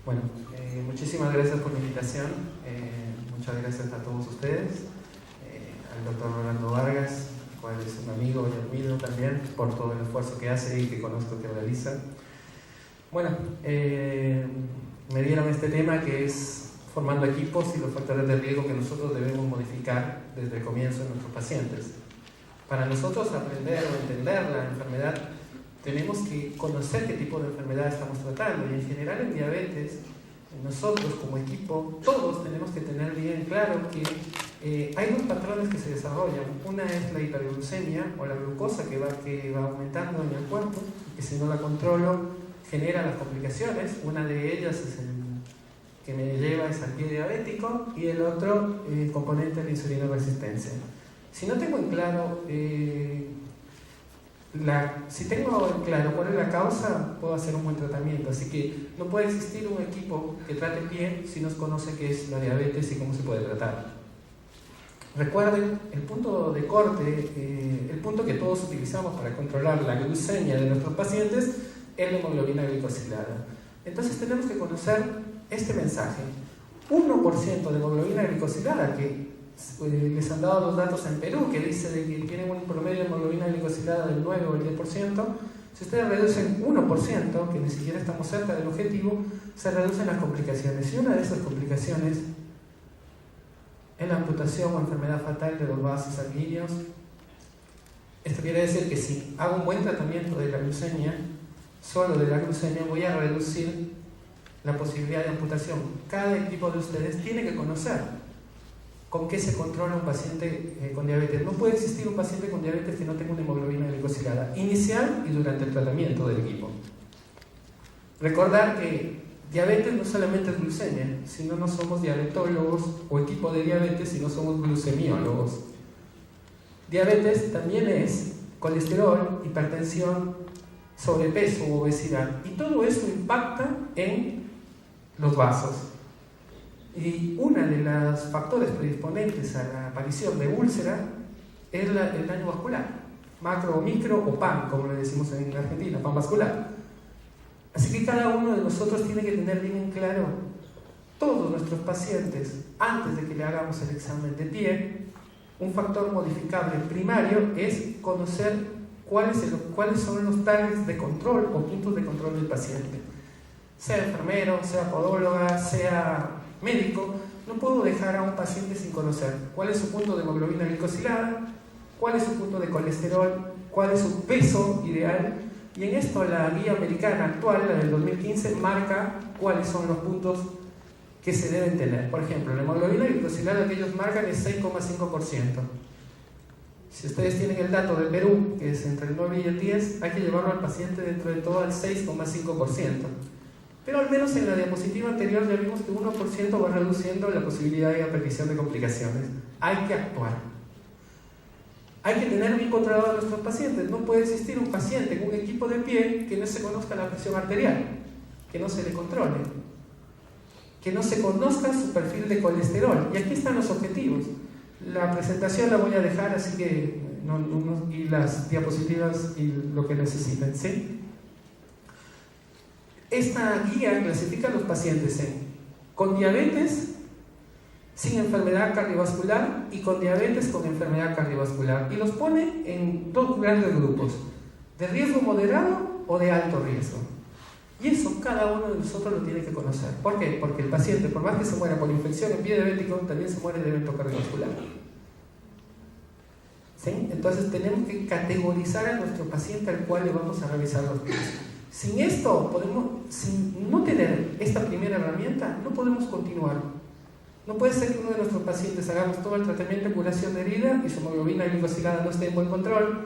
Bueno, muchísimas gracias por la invitación. Muchas gracias a todos ustedes, al doctor Rolando Vargas, el cual es un amigo y admiro también por todo el esfuerzo que hace y que conozco que realiza. Bueno, me dieron este tema que es formando equipos y los factores de riesgo que nosotros debemos modificar desde el comienzo en nuestros pacientes. Para nosotros aprender o entender la enfermedad, tenemos que conocer qué tipo de enfermedad estamos tratando, y en general en diabetes, nosotros como equipo, todos tenemos que tener bien claro que hay dos patrones que se desarrollan. Una es la hiperglucemia o la glucosa que va aumentando en el cuerpo, que si no la controlo genera las complicaciones. Una de ellas es el que me lleva al pie diabético, y el otro componente de la insulina resistencia. Si no tengo en claro cuál es la causa, puedo hacer un buen tratamiento. Así que no puede existir un equipo que trate bien si no se conoce qué es la diabetes y cómo se puede tratar. Recuerden, el punto de corte, el punto que todos utilizamos para controlar la glucemia de nuestros pacientes es la hemoglobina glicosilada. Entonces tenemos que conocer este mensaje. 1% de hemoglobina glicosilada, que les han dado los datos en Perú, que dice de que tienen un promedio de hemoglobina glicosilada del 9 o el 10%. Si ustedes reducen 1%, que ni siquiera estamos cerca del objetivo, se reducen las complicaciones. Y una de esas complicaciones es la amputación o enfermedad fatal de los vasos sanguíneos. Esto quiere decir que si hago un buen tratamiento de la glucemia, solo de la glucemia, voy a reducir la posibilidad de amputación. Cada equipo de ustedes tiene que conocer con qué se controla un paciente con diabetes. No puede existir un paciente con diabetes que no tenga una hemoglobina glicosilada inicial y durante el tratamiento del equipo. Recordar que diabetes no solamente es glucemia, sino no somos diabetólogos o equipo de diabetes, sino somos glucemiólogos. Diabetes también es colesterol, hipertensión, sobrepeso u obesidad, y todo eso impacta en los vasos. Y uno de los factores predisponentes a la aparición de úlcera es el daño vascular, macro o micro, o PAN, como le decimos en Argentina, PAN vascular. Así que cada uno de nosotros tiene que tener bien en claro todos nuestros pacientes, antes de que le hagamos el examen de pie. Un factor modificable primario es conocer cuáles son los targets de control o puntos de control del paciente. Sea enfermero, sea podóloga, sea médico, no puedo dejar a un paciente sin conocer cuál es su punto de hemoglobina glicosilada, cuál es su punto de colesterol, cuál es su peso ideal. Y en esto la guía americana actual, la del 2015, marca cuáles son los puntos que se deben tener. Por ejemplo, la hemoglobina glicosilada que ellos marcan es 6,5%. Si ustedes tienen el dato de Perú, que es entre el 9 y el 10, hay que llevarlo al paciente dentro de todo al 6,5%. Pero al menos en la diapositiva anterior ya vimos que 1% va reduciendo la posibilidad de aparición de complicaciones. Hay que actuar. Hay que tener bien controlado a nuestros pacientes. No puede existir un paciente en un equipo de pie que no se conozca la presión arterial, que no se le controle, que no se conozca su perfil de colesterol. Y aquí están los objetivos. La presentación la voy a dejar, así que y las diapositivas y lo que necesiten, ¿sí? Esta guía clasifica a los pacientes con diabetes sin enfermedad cardiovascular y con diabetes con enfermedad cardiovascular, y los pone en dos grandes grupos: de riesgo moderado o de alto riesgo. Y eso cada uno de nosotros lo tiene que conocer. ¿Por qué? Porque el paciente, por más que se muera por infección en pie diabético, también se muere de evento cardiovascular. ¿Sí? Entonces tenemos que categorizar a nuestro paciente al cual le vamos a revisar los pies. Sin esto, sin no tener esta primera herramienta, no podemos continuar. No puede ser que uno de nuestros pacientes hagamos todo el tratamiento de curación de herida y su hemoglobina glicosilada no esté en buen control,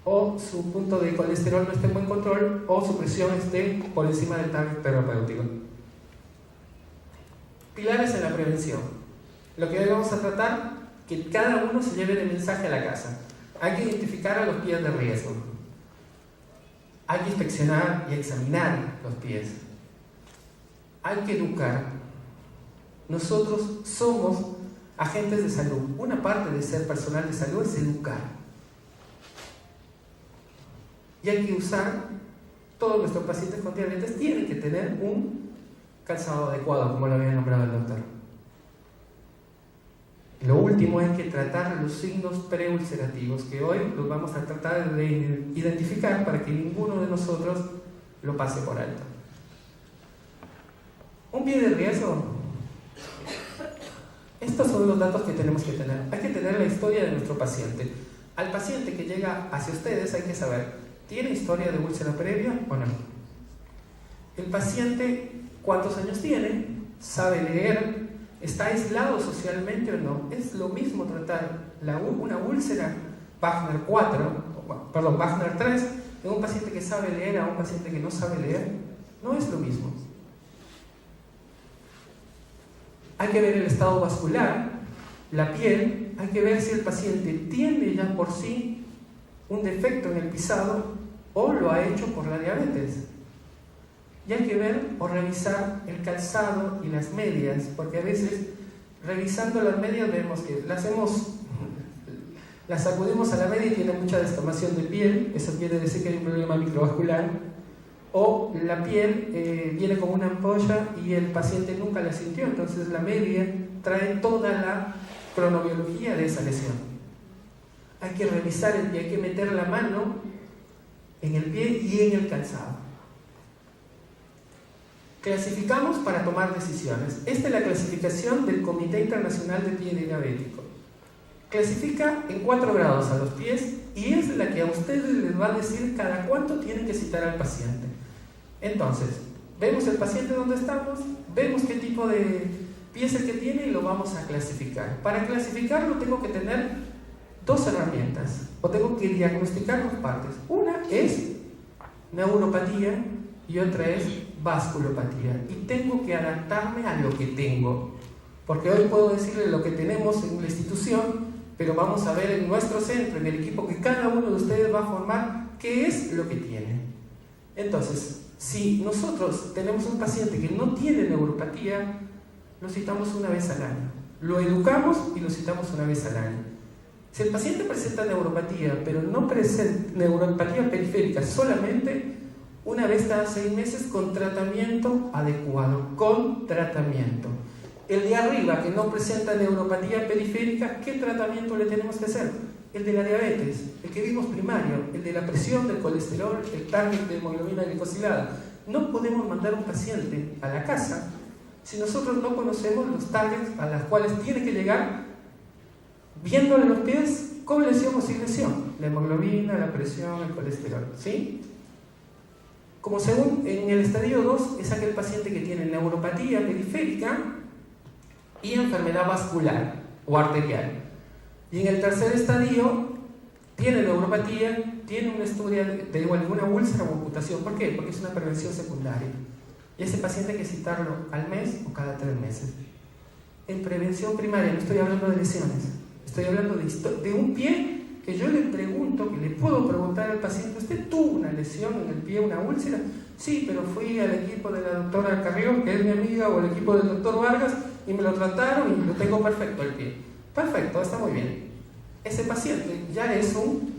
o su punto de colesterol no esté en buen control, o su presión esté por encima del target terapéutico. Pilares en la prevención. Lo que hoy vamos a tratar, que cada uno se lleve el mensaje a la casa. Hay que identificar a los pies de riesgo. Hay que inspeccionar y examinar los pies. Hay que educar. Nosotros somos agentes de salud. Una parte de ser personal de salud es educar. Y hay que usar, todos nuestros pacientes con diabetes tienen que tener un calzado adecuado, como lo había nombrado el doctor. Lo último es que tratar los signos preulcerativos, que hoy los vamos a tratar de identificar para que ninguno de nosotros lo pase por alto. Un pie de riesgo. Estos son los datos que tenemos que tener. Hay que tener la historia de nuestro paciente. Al paciente que llega hacia ustedes hay que saber, ¿tiene historia de úlcera previa o no? El paciente, ¿cuántos años tiene? ¿Sabe leer? ¿Está aislado socialmente o no? Es lo mismo tratar una úlcera Wagner 3 en un paciente que sabe leer a un paciente que no sabe leer. No es lo mismo. Hay que ver el estado vascular, la piel, hay que ver si el paciente tiene ya por sí un defecto en el pisado o lo ha hecho por la diabetes. Y hay que ver o revisar el calzado y las medias, porque a veces revisando las medias vemos que las sacudimos a la media y tiene mucha descamación de piel, eso quiere decir que hay un problema microvascular, o la piel viene con una ampolla y el paciente nunca la sintió, entonces la media trae toda la cronobiología de esa lesión. Hay que revisar el pie, hay que meter la mano en el pie y en el calzado. Clasificamos para tomar decisiones. Esta es la clasificación del Comité Internacional de Pie Diabético. Clasifica en 4 grados a los pies y es la que a ustedes les va a decir cada cuánto tienen que citar al paciente. Entonces, vemos el paciente donde estamos, vemos qué tipo de pie es el que tiene y lo vamos a clasificar. Para clasificarlo tengo que tener 2 herramientas o tengo que diagnosticar 2 partes. Una es neuropatía y otra es vasculopatía, y tengo que adaptarme a lo que tengo, porque hoy puedo decirle lo que tenemos en la institución, pero vamos a ver en nuestro centro, en el equipo que cada uno de ustedes va a formar, qué es lo que tiene. Entonces, si nosotros tenemos un paciente que no tiene neuropatía, lo citamos una vez al año, lo educamos y lo citamos una vez al año. Si el paciente presenta neuropatía, pero no presenta neuropatía periférica solamente, una vez cada 6 meses con tratamiento adecuado, con tratamiento. El de arriba, que no presenta neuropatía periférica, ¿qué tratamiento le tenemos que hacer? El de la diabetes, el que vimos primario, el de la presión del colesterol, el target de hemoglobina glicosilada. No podemos mandar a un paciente a la casa si nosotros no conocemos los targets a los cuales tiene que llegar, viéndole los pies con lesión o sin lesión. La hemoglobina, la presión, el colesterol, ¿sí? Como según en el estadio 2 es aquel paciente que tiene neuropatía periférica y enfermedad vascular o arterial. Y en el tercer estadio tiene neuropatía, tiene una historia de alguna úlcera o amputación. ¿Por qué? Porque es una prevención secundaria. Y ese paciente hay que citarlo al mes o cada 3 meses. En prevención primaria, no estoy hablando de lesiones, estoy hablando de un pie que yo le pregunto, que le puedo preguntar al paciente, ¿usted tuvo una lesión en el pie, una úlcera? Sí, pero fui al equipo de la doctora Carrión, que es mi amiga, o al equipo del doctor Vargas, y me lo trataron y lo tengo perfecto el pie. Perfecto, está muy bien. Ese paciente ya es un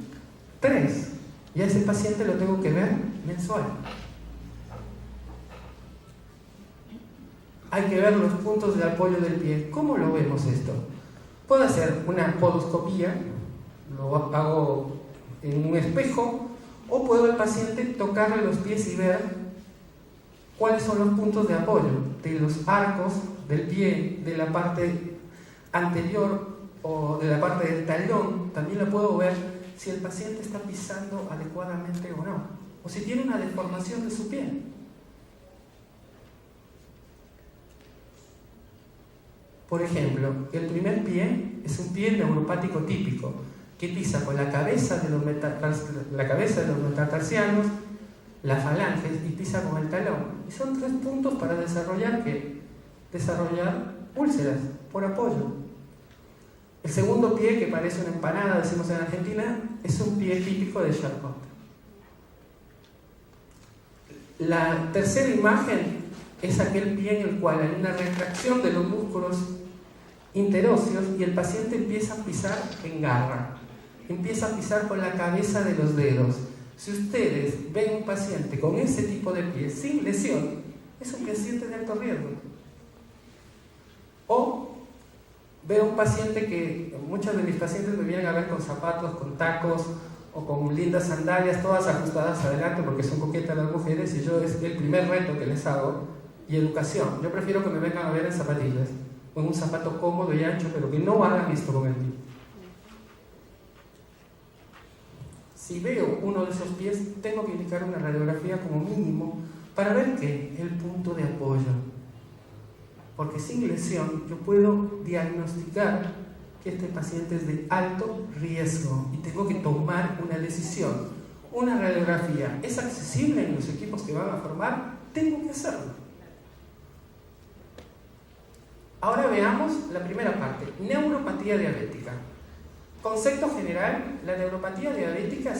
3, y a ese paciente lo tengo que ver mensual. Hay que ver los puntos de apoyo del pie. ¿Cómo lo vemos esto? Puedo hacer una podoscopía, lo hago en un espejo, o puedo al paciente tocarle los pies y ver cuáles son los puntos de apoyo de los arcos del pie, de la parte anterior o de la parte del talón. También lo puedo ver si el paciente está pisando adecuadamente o no, o si tiene una deformación de su pie. Por ejemplo, el primer pie es un pie neuropático típico, que pisa con la cabeza de los metatarsianos, las falanges, y pisa con el talón. Y son 3 puntos para desarrollar úlceras por apoyo. El segundo pie, que parece una empanada, decimos en Argentina, es un pie típico de Charcot. La tercera imagen es aquel pie en el cual hay una retracción de los músculos interóseos y el paciente empieza a pisar en garra, empieza a pisar con la cabeza de los dedos. Si ustedes ven un paciente con ese tipo de pie sin lesión, es un paciente de alto riesgo. O veo un paciente que, muchos de mis pacientes me vienen a ver con zapatos, con tacos o con lindas sandalias, todas ajustadas adelante porque son coquetas las mujeres, y yo es el primer reto que les hago. Y educación, yo prefiero que me vengan a ver en zapatillas, con un zapato cómodo y ancho, pero que no hagan esto con el pie. Si veo uno de esos pies, tengo que indicar una radiografía como mínimo para ver qué es el punto de apoyo. Porque sin lesión yo puedo diagnosticar que este paciente es de alto riesgo y tengo que tomar una decisión. Una radiografía es accesible en los equipos que van a formar, tengo que hacerlo. Ahora veamos la primera parte, neuropatía diabética. Concepto general, la neuropatía diabética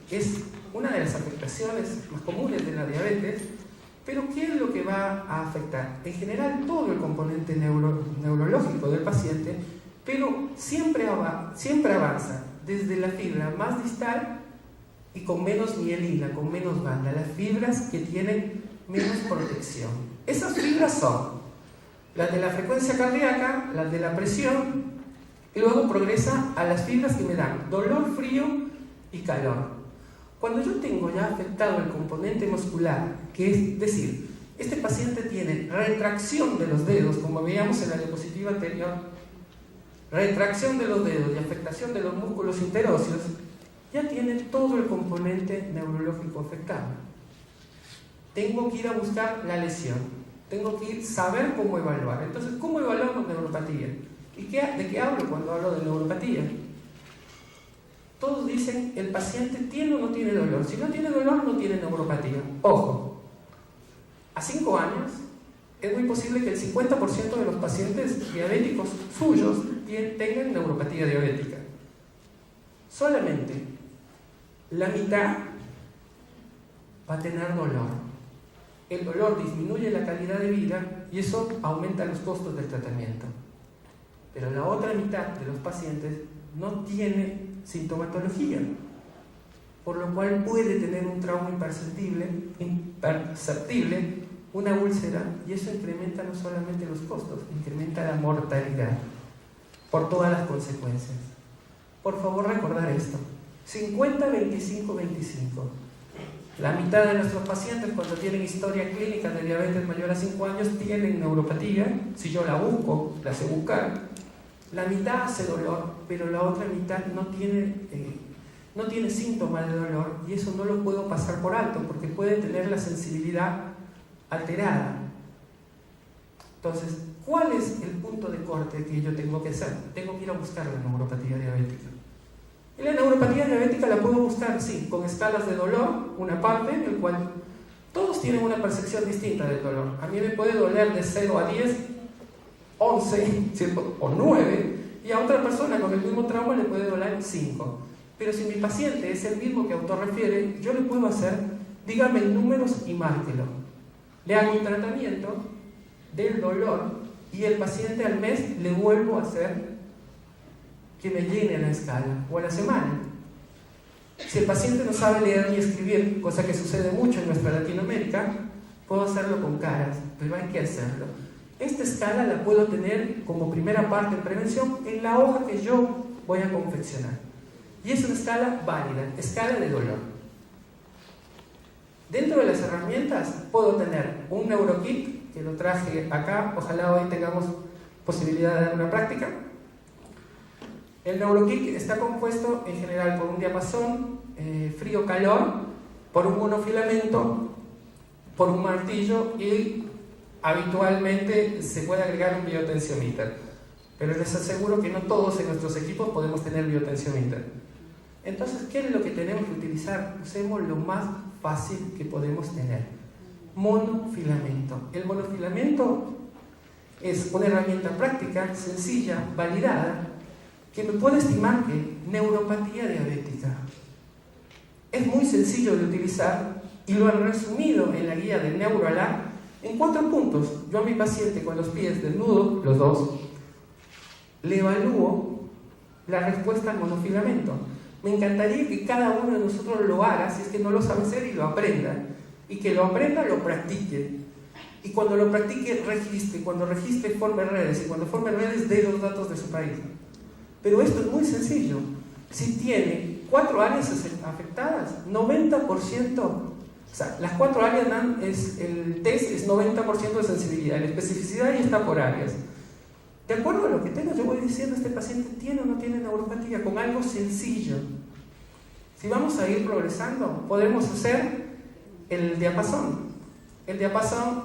es una de las afectaciones más comunes de la diabetes, pero ¿qué es lo que va a afectar? En general todo el componente neurológico del paciente, pero siempre avanza desde la fibra más distal y con menos mielina, con menos banda, las fibras que tienen menos protección. Esas fibras son las de la frecuencia cardíaca, las de la presión, y luego progresa a las fibras que me dan dolor, frío y calor. Cuando yo tengo ya afectado el componente muscular, que es decir, este paciente tiene retracción de los dedos, como veíamos en la diapositiva anterior, retracción de los dedos y afectación de los músculos interóseos, ya tiene todo el componente neurológico afectado. Tengo que ir a buscar la lesión. Tengo que saber cómo evaluar. Entonces, ¿cómo evaluamos neuropatía? ¿Y de qué hablo cuando hablo de neuropatía? Todos dicen, el paciente tiene o no tiene dolor. Si no tiene dolor, no tiene neuropatía. Ojo, a 5 años es muy posible que el 50% de los pacientes diabéticos suyos tengan neuropatía diabética. Solamente la mitad va a tener dolor. El dolor disminuye la calidad de vida y eso aumenta los costos del tratamiento. Pero la otra mitad de los pacientes no tiene sintomatología, por lo cual puede tener un trauma imperceptible, una úlcera, y eso incrementa no solamente los costos, incrementa la mortalidad por todas las consecuencias. Por favor, recordar esto: 50, 25, 25. La mitad de nuestros pacientes, cuando tienen historia clínica de diabetes mayor a 5 años, tienen neuropatía. Si yo la busco, la sé buscar. La mitad hace dolor, pero la otra mitad no tiene síntomas de dolor, y eso no lo puedo pasar por alto porque puede tener la sensibilidad alterada. Entonces, ¿cuál es el punto de corte que yo tengo que hacer? Tengo que ir a buscar la neuropatía diabética. Y la neuropatía diabética la puedo buscar, sí, con escalas de dolor, una parte en el cual todos tienen una percepción distinta del dolor. A mí me puede doler de 0 a 10, 11, ¿cierto? O 9, y a otra persona con el mismo trauma le puede doler 5. Pero si mi paciente es el mismo que autorrefiere, yo le puedo hacer, dígame números y márquelo. Le hago un tratamiento del dolor y el paciente al mes le vuelvo a hacer que me llene la escala, o a la semana. Si el paciente no sabe leer ni escribir, cosa que sucede mucho en nuestra Latinoamérica, puedo hacerlo con caras, pero hay que hacerlo. Esta escala la puedo tener como primera parte en prevención en la hoja que yo voy a confeccionar. Y es una escala válida, escala de dolor. Dentro de las herramientas puedo tener un neurokit, que lo traje acá, ojalá hoy tengamos posibilidad de dar una práctica. El neurokit está compuesto en general por un diapasón, frío-calor, por un monofilamento, por un martillo y habitualmente se puede agregar un biotensiomíter. Pero les aseguro que no todos en nuestros equipos podemos tener biotensiomíter. Entonces, ¿qué es lo que tenemos que utilizar? Usemos lo más fácil que podemos tener. Monofilamento. El monofilamento es una herramienta práctica, sencilla, validada, que me puede estimar que neuropatía diabética. Es muy sencillo de utilizar y lo han resumido en la guía de NeuroAlarm en 4 puntos. Yo a mi paciente con los pies desnudos, los dos, le evalúo la respuesta al monofilamento. Me encantaría que cada uno de nosotros lo haga, si es que no lo sabe hacer, y lo aprenda. Y que lo aprenda, lo practique. Y cuando lo practique, registre. Cuando registre, forme redes. Y cuando forme redes, dé los datos de su país. Pero esto es muy sencillo. Si tiene 4 áreas afectadas, 90%, o sea, las 4 áreas el test es 90% de sensibilidad. La especificidad ya está por áreas. De acuerdo a lo que tenga, yo voy diciendo, este paciente tiene o no tiene neuropatía, con algo sencillo. Si vamos a ir progresando, podemos hacer el diapasón. El diapasón,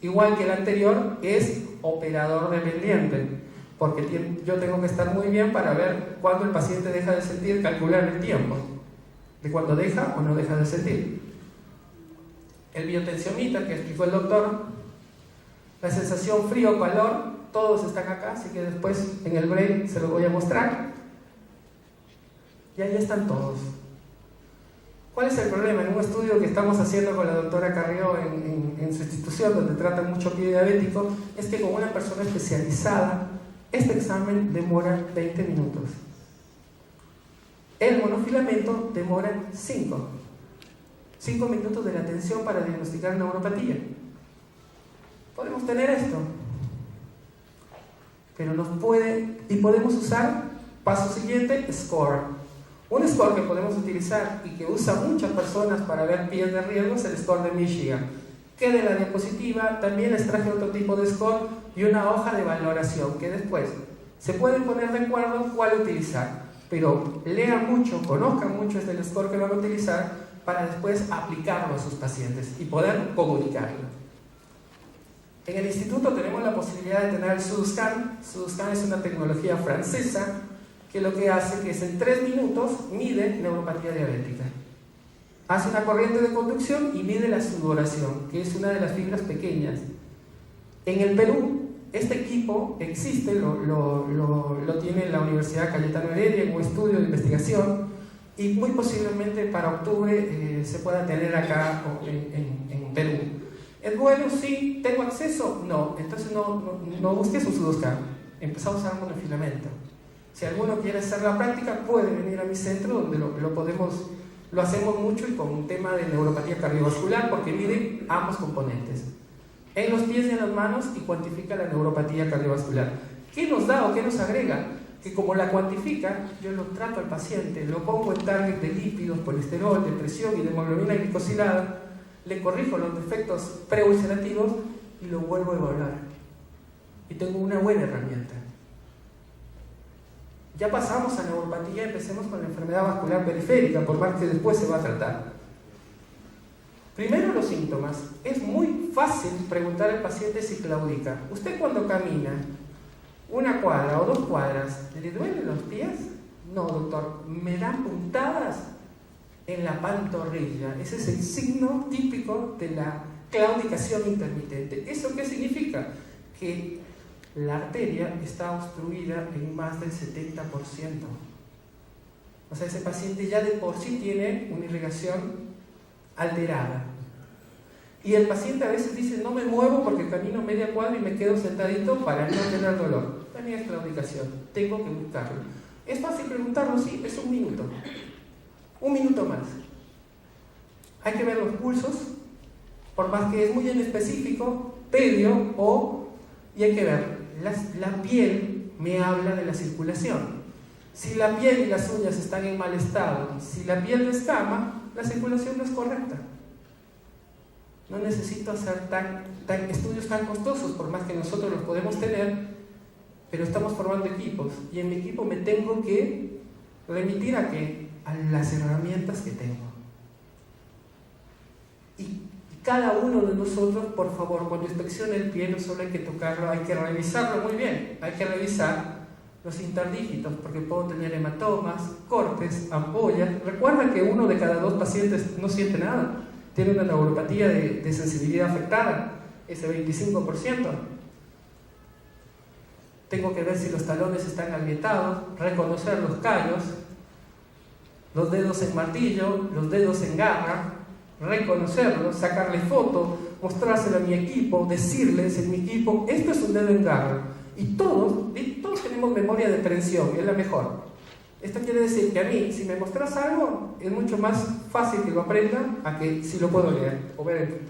igual que el anterior, es operador dependiente, porque yo tengo que estar muy bien para ver cuándo el paciente deja de sentir, calcular el tiempo de cuándo deja o no deja de sentir. El biotensiomíter que explicó el doctor, la sensación frío-calor, todos están acá, así que después en el break se los voy a mostrar. Y ahí están todos. ¿Cuál es el problema? En un estudio que estamos haciendo con la doctora Carrió en su institución, donde tratan mucho pie diabético, es que con una persona especializada, este examen demora 20 minutos. El monofilamento demora 5 minutos de la atención para diagnosticar neuropatía. Podemos tener esto, pero podemos usar, paso siguiente, SCORE. Un score que podemos utilizar y que usa muchas personas para ver pies de riesgo es el score de Michigan, que de la diapositiva también les traje otro tipo de score y una hoja de valoración que después se pueden poner de acuerdo cuál utilizar, pero lean mucho, conozcan mucho el score que van a utilizar para después aplicarlo a sus pacientes y poder comunicarlo. En el instituto tenemos la posibilidad de tener el SUDScan. SUDScan es una tecnología francesa que lo que hace que es en 3 minutos mide neuropatía diabética. Hace una corriente de conducción y mide la sudoración, que es una de las fibras pequeñas. En el Perú, este equipo existe, lo tiene la Universidad Cayetano Heredia en un estudio de investigación y muy posiblemente para octubre se pueda tener acá en Perú. ¿Es bueno? Sí. ¿Tengo acceso? No. Entonces no busques un SUDScan. Empezá a usar un monofilamento. Si alguno quiere hacer la práctica, puede venir a mi centro donde lo hacemos mucho y con un tema de neuropatía cardiovascular porque mide ambos componentes. En los pies y en las manos y cuantifica la neuropatía cardiovascular. ¿Qué nos da o qué nos agrega? Que como la cuantifica, yo lo trato al paciente, lo pongo en target de lípidos, colesterol, de presión y de hemoglobina glicosilada, le corrijo los defectos preulcerativos y lo vuelvo a evaluar. Y tengo una buena herramienta. Ya pasamos a neuropatía, empecemos con la enfermedad vascular periférica, por más que después se va a tratar. Primero los síntomas. Es muy fácil preguntar al paciente si claudica. Usted cuando camina 1 cuadra o 2 cuadras, ¿le duelen los pies? No, doctor, me dan puntadas en la pantorrilla. Ese es el signo típico de la claudicación intermitente. ¿Eso qué significa? Que la arteria está obstruida en más del 70%. O sea, ese paciente ya de por sí tiene una irrigación alterada. Y el paciente a veces dice, no me muevo porque camino media cuadra y me quedo sentadito para no tener dolor. También es claudicación, tengo que buscarlo. ¿Es fácil preguntarlo? Sí, es 1 minuto. 1 minuto más. Hay que ver los pulsos, por más que es muy en específico, tedio y hay que ver. La piel me habla de la circulación. Si la piel y las uñas están en mal estado, si la piel descama, la circulación no es correcta. No necesito hacer estudios tan costosos, por más que nosotros los podemos tener, pero estamos formando equipos y en mi equipo me tengo que remitir a las herramientas que tengo. Y cada uno de nosotros, por favor, cuando inspeccione el pie, no solo hay que tocarlo, hay que revisarlo muy bien. Hay que revisar los interdígitos, porque puedo tener hematomas, cortes, ampollas. Recuerda que 1 de cada 2 pacientes no siente nada. Tiene una neuropatía de sensibilidad afectada, ese 25%. Tengo que ver si los talones están agrietados, reconocer los callos, los dedos en martillo, los dedos en garra, reconocerlos, sacarle foto, mostrárselo a mi equipo, decirles en mi equipo, esto es un dedo en garra. Y todos tenemos memoria de prensión, es la mejor. Esto quiere decir que a mí, si me mostras algo, es mucho más fácil que lo aprenda a que si lo puedo leer o ver.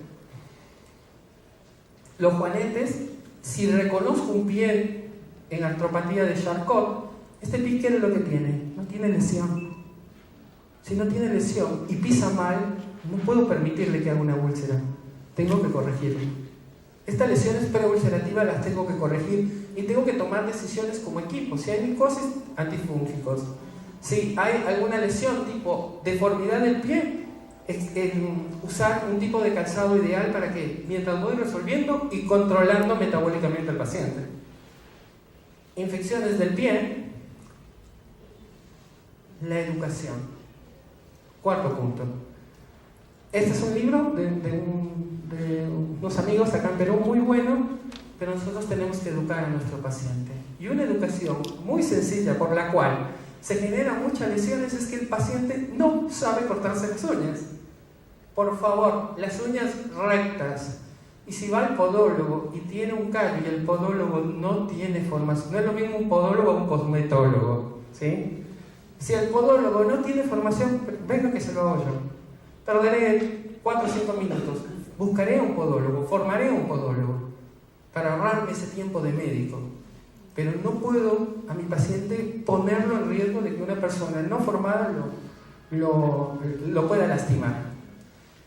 Los juanetes, si reconozco un pie en artropatía de Charcot, este pie, ¿qué es lo que tiene? No tiene lesión. Si no tiene lesión y pisa mal, no puedo permitirle que haga una úlcera. Tengo que corregirlo. Estas lesiones preulcerativas las tengo que corregir y tengo que tomar decisiones como equipo. Si hay micosis, antifúngicos. Si hay alguna lesión tipo deformidad del pie, usar un tipo de calzado ideal para que mientras voy resolviendo y controlando metabólicamente al paciente. Infecciones del pie, la educación. Cuarto punto. Este es un libro de unos amigos acá en Perú, muy bueno, pero nosotros tenemos que educar a nuestro paciente. Y una educación muy sencilla por la cual se generan muchas lesiones es que el paciente no sabe cortarse las uñas. Por favor, las uñas rectas. Y si va al podólogo y tiene un callo y el podólogo no tiene formación, no es lo mismo un podólogo que un cosmetólogo, ¿sí? Si el podólogo no tiene formación, venga que se lo hago yo. Perderé 4 o 5 minutos. Buscaré un podólogo, formaré un podólogo para ahorrarme ese tiempo de médico. Pero no puedo a mi paciente ponerlo en riesgo de que una persona no formada lo pueda lastimar.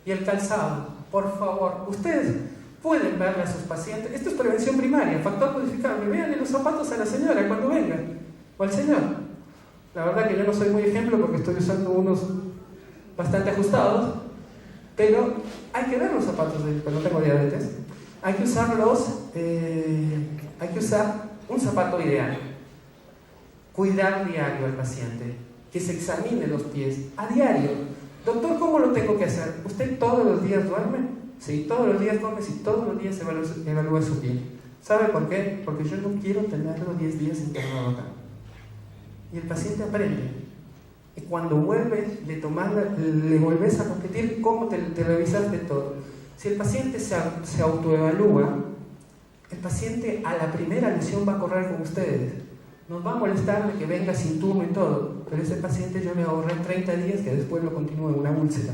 Y el calzado, por favor, ustedes pueden verle a sus pacientes. Esto es prevención primaria, factor modificable. Véanle los zapatos a la señora cuando venga, o al señor. La verdad que yo no soy muy ejemplo porque estoy usando unos bastante ajustados, pero hay que ver los zapatos cuando tengo diabetes. Hay que usar un zapato ideal. Cuidar diario al paciente, que se examine los pies a diario. Doctor, ¿cómo lo tengo que hacer? ¿Usted todos los días duerme? Sí, todos los días duerme, sí, todos los días evalúa su pie. ¿Sabe por qué? Porque yo no quiero tenerlo 10 días internado acá. Y el paciente aprende. Y cuando vuelves, le vuelves a repetir cómo te revisaste todo. Si el paciente se autoevalúa, el paciente a la primera lesión va a correr con ustedes. Nos va a molestar de que venga sin turno y todo, pero ese paciente yo le ahorré 30 días que después lo continúe en una úlcera.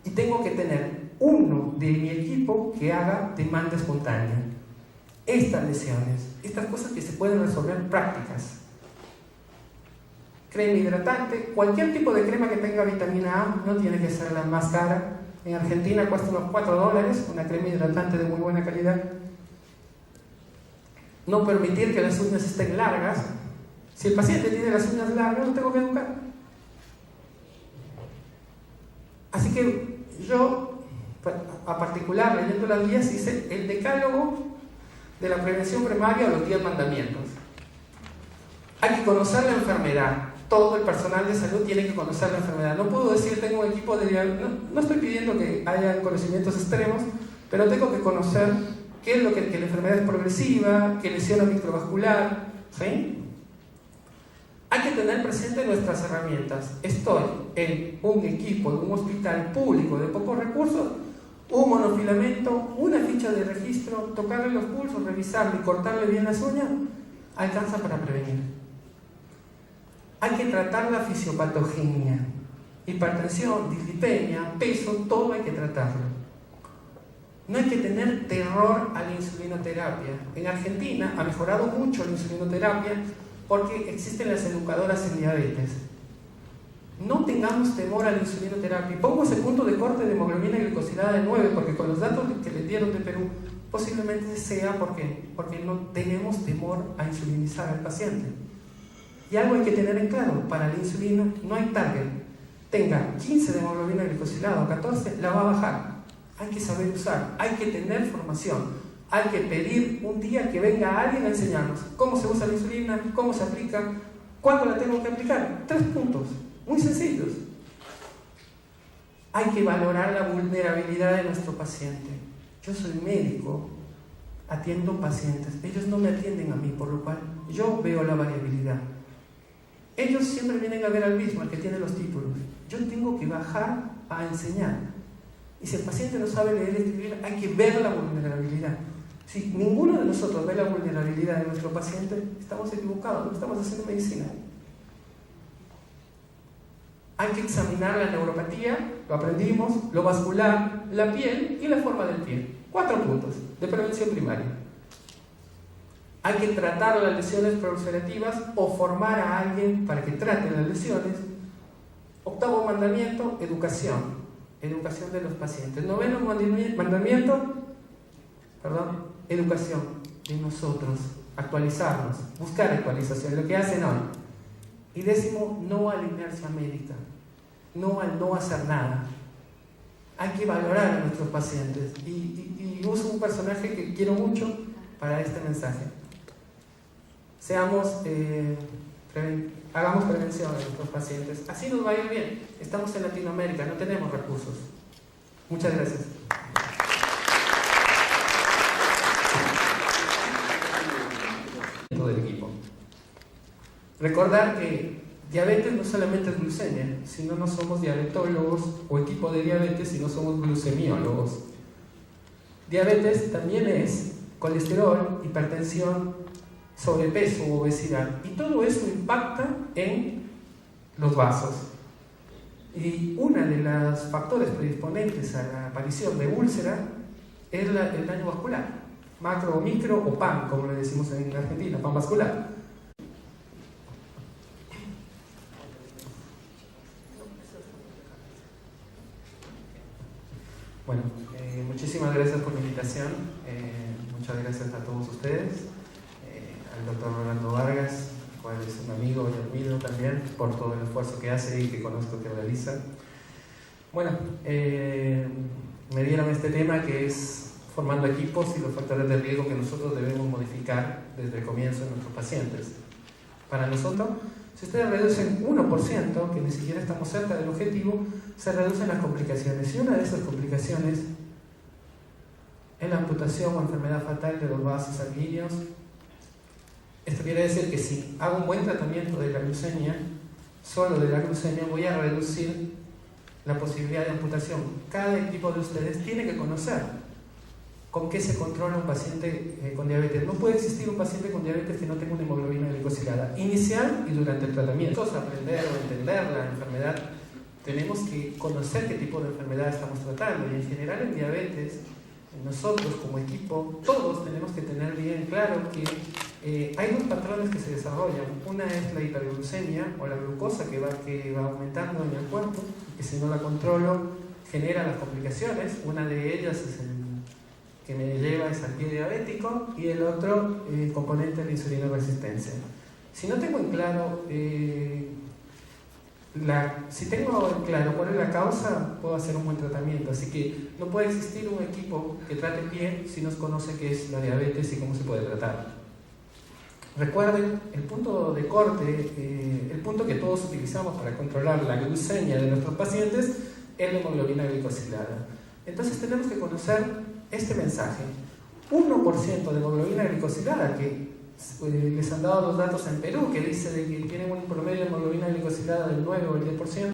Y tengo que tener uno de mi equipo que haga demanda espontánea. Estas lesiones, estas cosas que se pueden resolver prácticas. Crema hidratante, cualquier tipo de crema que tenga vitamina A, no tiene que ser la más cara. En Argentina cuesta unos $4, una crema hidratante de muy buena calidad. No permitir que las uñas estén largas. Si el paciente tiene las uñas largas, lo tengo que educar. Así que yo, a particular, leyendo las guías, hice el decálogo de la prevención primaria, los 10 mandamientos. Hay que conocer la enfermedad. Todo el personal de salud tiene que conocer la enfermedad. No puedo decir tengo un equipo de diagnóstico. No estoy pidiendo que haya conocimientos extremos, pero tengo que conocer qué es lo que la enfermedad es progresiva, que lesiona microvascular, ¿sí? Hay que tener presente nuestras herramientas. Estoy en un equipo de un hospital público de pocos recursos, un monofilamento, una ficha de registro, tocarle los pulsos, revisarle y cortarle bien las uñas, alcanza para prevenir. Hay que tratar la fisiopatogenia, hipertensión, dislipemia, peso, todo hay que tratarlo. No hay que tener terror a la insulinoterapia. En Argentina ha mejorado mucho la insulinoterapia porque existen las educadoras en diabetes. No tengamos temor a la insulinoterapia. Pongo ese punto de corte de hemoglobina glicosilada de 9 porque con los datos que les dieron de Perú, posiblemente sea porque no tenemos temor a insulinizar al paciente. Y algo hay que tener en claro, para la insulina no hay target. Tenga 15 de hemoglobina glicosilada o 14, la va a bajar. Hay que saber usar, hay que tener formación, hay que pedir un día que venga alguien a enseñarnos cómo se usa la insulina, cómo se aplica, cuándo la tengo que aplicar. 3 puntos, muy sencillos. Hay que valorar la vulnerabilidad de nuestro paciente. Yo soy médico, atiendo pacientes, ellos no me atienden a mí, por lo cual yo veo la variabilidad. Ellos siempre vienen a ver al mismo, al que tiene los títulos. Yo tengo que bajar a enseñar. Y si el paciente no sabe leer y escribir, hay que ver la vulnerabilidad. Si ninguno de nosotros ve la vulnerabilidad de nuestro paciente, estamos equivocados, no estamos haciendo medicina. Hay que examinar la neuropatía, lo aprendimos, lo vascular, la piel y la forma del pie. 4 puntos de prevención primaria. Hay que tratar las lesiones proliferativas o formar a alguien para que trate las lesiones. 8º mandamiento, educación. Educación de los pacientes. 9º mandamiento, educación de nosotros. Actualizarnos, buscar actualización, lo que hacen hoy. Y 10º, no a la inercia médica. No al no hacer nada. Hay que valorar a nuestros pacientes. Y uso un personaje que quiero mucho para este mensaje. Hagamos prevención a nuestros pacientes. Así nos va a ir bien. Estamos en Latinoamérica, no tenemos recursos. Muchas gracias. Del equipo. Recordar que diabetes no solamente es glucemia, sino no somos diabetólogos o equipo de diabetes, sino somos glucemiólogos. Diabetes también es colesterol, hipertensión, sobrepeso u obesidad, y todo eso impacta en los vasos. Y uno de los factores predisponentes a la aparición de úlcera es el daño vascular, macro o micro o PAN, como le decimos en Argentina, PAN vascular. Bueno, muchísimas gracias por la invitación, muchas gracias a todos ustedes. Al doctor Rolando Vargas, el cual es un amigo y admiro también por todo el esfuerzo que hace y que conozco que realiza. Bueno, me dieron este tema que es formando equipos y los factores de riesgo que nosotros debemos modificar desde el comienzo en nuestros pacientes. Para nosotros, si ustedes reducen 1%, que ni siquiera estamos cerca del objetivo, se reducen las complicaciones. Y una de esas complicaciones es la amputación o enfermedad fatal de los vasos sanguíneos. Esto quiere decir que si hago un buen tratamiento de la glucemia, solo de la glucemia, voy a reducir la posibilidad de amputación. Cada equipo de ustedes tiene que conocer con qué se controla un paciente con diabetes. No puede existir un paciente con diabetes que no tenga una hemoglobina glicosilada inicial y durante el tratamiento. Aprender o entender la enfermedad, tenemos que conocer qué tipo de enfermedad estamos tratando, y en general en diabetes, nosotros como equipo, todos tenemos que tener bien claro que hay dos patrones que se desarrollan. Una es la hiperglucemia o la glucosa que va aumentando en el cuerpo, que si no la controlo genera las complicaciones. Una de ellas es el que me lleva es al pie diabético, y el otro componente es la insulina resistencia. Si no tengo en claro si tengo en claro cuál es la causa, puedo hacer un buen tratamiento. Así que no puede existir un equipo que trate bien si no conoce qué es la diabetes y cómo se puede tratar. Recuerden, el punto de corte, el punto que todos utilizamos para controlar la glucemia de nuestros pacientes es la hemoglobina glicosilada. Entonces tenemos que conocer este mensaje. 1% de hemoglobina glicosilada, que les han dado los datos en Perú, que dice de que tienen un promedio de hemoglobina glicosilada del 9 o el 10%.